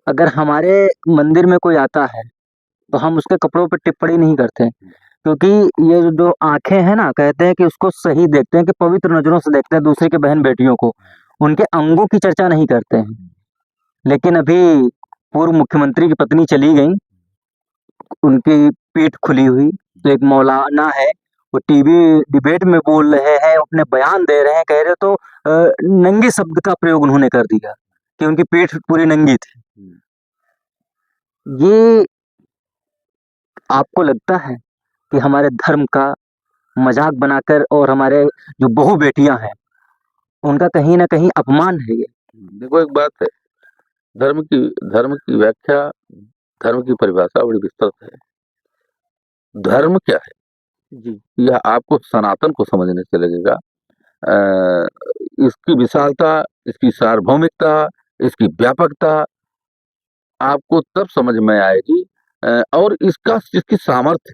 अगर हमारे मंदिर में कोई आता है तो हम उसके कपड़ों पे टिप्पणी नहीं करते, क्योंकि ये जो आंखें हैं ना, कहते हैं कि उसको सही देखते हैं, कि पवित्र नजरों से देखते हैं दूसरे के बहन बेटियों को, उनके अंगों की चर्चा नहीं करते हैं। लेकिन अभी पूर्व मुख्यमंत्री की पत्नी चली गई, उनकी पीठ खुली हुई, तो एक मौलाना है, वो टीवी डिबेट में बोल रहे हैं, अपने बयान दे रहे हैं, कह रहे तो नंगी शब्द का प्रयोग उन्होंने कर दिया कि उनकी पीठ पूरी नंगी थी। ये आपको लगता है कि हमारे धर्म का मजाक बनाकर, और हमारे जो बहू बेटियां हैं उनका कहीं ना कहीं अपमान है ये? देखो, एक बात है, धर्म की धर्म की व्याख्या, धर्म की परिभाषा बड़ी विस्तृत है। धर्म क्या है, जी। यह आपको सनातन को समझने से लगेगा। अ, इसकी विशालता, इसकी सार्वभौमिकता, इसकी व्यापकता आपको तब समझ में आएगी, और इसकी सामर्थ्य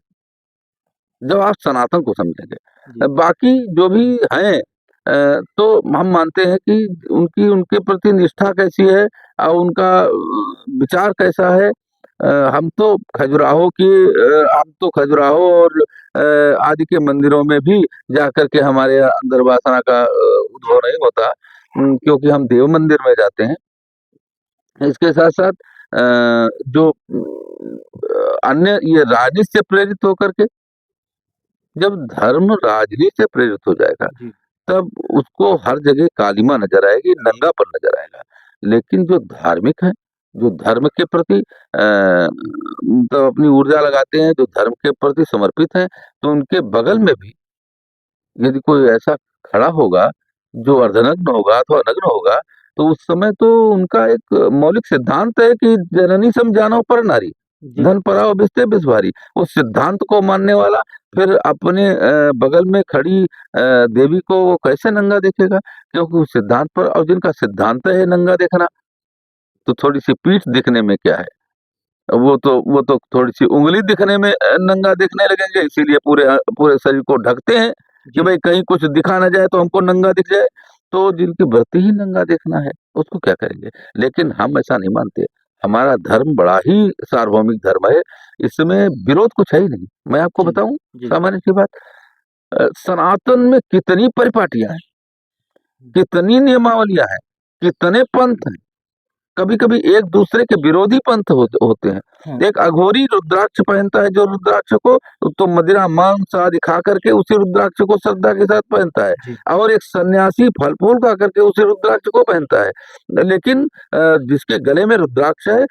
जब आप सनातन को समझेंगे। बाकी जो भी हैं, तो हम मानते हैं कि उनकी उनके प्रति निष्ठा कैसी है और उनका विचार कैसा है। हम तो खजुराहो और आदि के मंदिरों में भी जाकर के हमारे यहाँ अंदर वासना का उद्भव नहीं होता, क्योंकि हम देव मंदिर में जाते हैं। इसके साथ साथ जो अन्य ये राजनीति से प्रेरित होकर के, जब धर्म राजनीति से प्रेरित हो जाएगा जी। तब उसको हर जगह कालिमा नजर आएगी, नंगापन नजर आएगा। लेकिन जो धार्मिक है, जो धर्म के प्रति मतलब अपनी ऊर्जा लगाते हैं, जो धर्म के प्रति समर्पित हैं, तो उनके बगल में भी यदि कोई ऐसा खड़ा होगा जो अर्धनग्न होगा अथवा नग्न होगा, तो उस समय तो उनका एक मौलिक सिद्धांत है कि जननी सम जानो पर नारी, जी। धन पराओ बिस्ते बिस भारी। उस सिद्धांत को मानने वाला फिर अपने बगल में खड़ी देवी को वो कैसे नंगा देखेगा? क्योंकि उस सिद्धांत पर, और जिनका सिद्धांत है नंगा देखना, तो थोड़ी-सी पीठ दिखने में क्या है? वो तो थोड़ी-सी उँगली दिखने में नंगा दिखने लगेंगे, इसीलिए पूरे शरीर को ढकते हैं कि जी। भाई कहीं कुछ दिखा ना जाए तो हमको नंगा दिख जाए। तो जिनकी वृत्ति ही नंगा देखना है, उसको क्या करेंगे? लेकिन हम ऐसा नहीं मानते। हमारा धर्म बड़ा ही सार्वभौमिक धर्म है, इसमें विरोध कुछ है ही नहीं। मैं आपको जी। बताऊँ जी। सामान्य सी बात, सनातन में कितनी परिपाटियाँ हैं, कितनी नियमावलियाँ हैं, कितने पंथ हैं। कभी-कभी एक दूसरे के विरोधी पंथ होते हैं। हाँ। एक अघोरी रुद्राक्ष पहनता है, जो रुद्राक्ष को तो मदिरा मांस आदि खा करके उसी रुद्राक्ष को श्रद्धा के साथ पहनता है, जी। और एक सन्यासी फल-फूल खा करके उसी रुद्राक्ष को पहनता है। लेकिन जिसके गले में रुद्राक्ष है,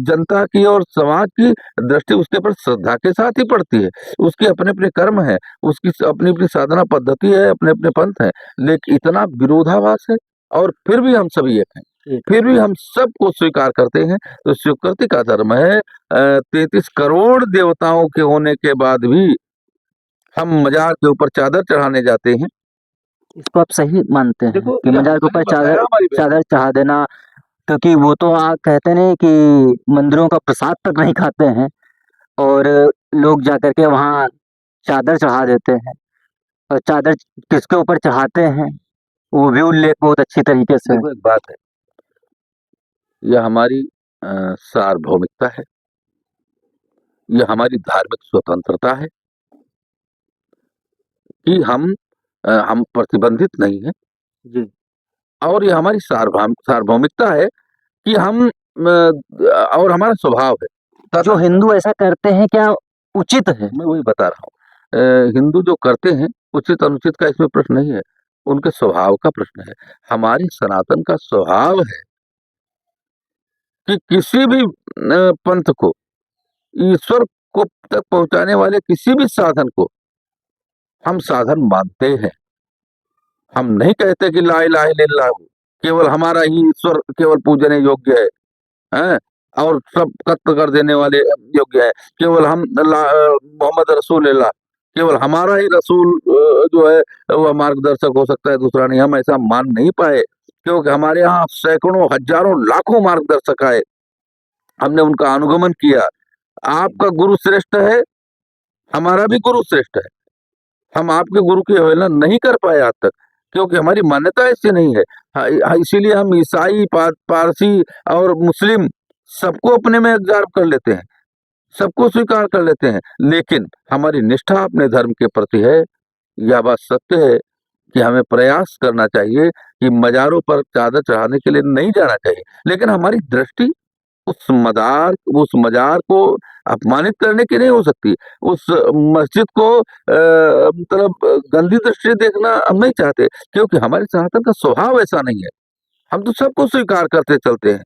जनता की और समाज की दृष्टि उसके पर श्रद्धा के साथ ही पड़ती है। उसके अपने-अपने कर्म हैं, उसकी अपनी-अपनी साधना पद्धति है, अपने-अपने पंथ हैं। लेकिन इतना विरोधाभास है, और फिर भी हम सभी एक हैं। एक। फिर भी हम सबको स्वीकार करते हैं। तो स्वीकृति का धर्म है। 33 करोड़ देवताओं के होने के बाद भी हम मजार के ऊपर चादर चढ़ाने जाते हैं। इसको आप सही मानते हैं देखो, कि यह मजार के मैंने ऊपर बताया चादर हमारी चादर चढ़ा देना? क्योंकि वो तो कहते नहीं कि मंदिरों का प्रसाद तक नहीं खाते हैं, और लोग जाकर के वहाँ चादर चढ़ा देते हैं, और चादर किसके ऊपर चढ़ाते हैं वो भी उल्लेख बहुत अच्छी तरीके से है। देखो, एक बात है, यह हमारी सार्वभौमिकता है, यह हमारी धार्मिक स्वतंत्रता है कि हम प्रतिबंधित नहीं हैं, जी। और यह हमारी सार्वभौमिकता है कि और हमारा स्वभाव है। जो हिंदू ऐसा करते हैं, क्या उचित है? मैं वही बता रहा हूँ। हिंदू जो करते हैं, उचित अनुचित का इसमें प्रश्न नहीं है, उनके स्वभाव का प्रश्न है। हमारी सनातन का स्वभाव है कि किसी भी पंथ को, ईश्वर को तक पहुँचाने वाले किसी भी साधन को हम साधन मानते हैं। हम नहीं कहते कि ला इलाहा इल्लल्लाह केवल हमारा ही ईश्वर केवल पूजने योग्य है, हैं? और सब कत्ल कर देने वाले योग्य है। केवल मोहम्मद रसूलुल्लाह, केवल हमारा ही रसूल जो है वह मार्गदर्शक हो सकता है, दूसरा नहीं। हम ऐसा मान नहीं पाए, क्योंकि हमारे यहाँ सैकड़ों, हज़ारों, लाखों मार्गदर्शक आए। हमने उनका अनुगमन किया। आपका गुरु श्रेष्ठ है, हमारा भी गुरु श्रेष्ठ है। हम आपके गुरु की अवहेलना नहीं कर पाए आज तक। क्योंकि हमारी मान्यता ऐसी नहीं है। इसीलिए हम ईसाई, पारसी और मुस्लिम सबको अपने में एब्जॉर्ब कर लेते हैं, सबको स्वीकार कर लेते हैं, लेकिन हमारी निष्ठा अपने धर्म के प्रति है। यह बात सत्य है कि हमें प्रयास करना चाहिए कि मज़ारों पर चादर चढ़ाने के लिए नहीं जाना चाहिए, लेकिन हमारी दृष्टि उस मज़ार को अपमानित करने की नहीं हो सकती। उस मस्जिद को मतलब गंदी दृष्टि से देखना हम नहीं चाहते, क्योंकि हमारे सनातन का स्वभाव ऐसा नहीं है। हम तो सबको स्वीकार करते चलते हैं।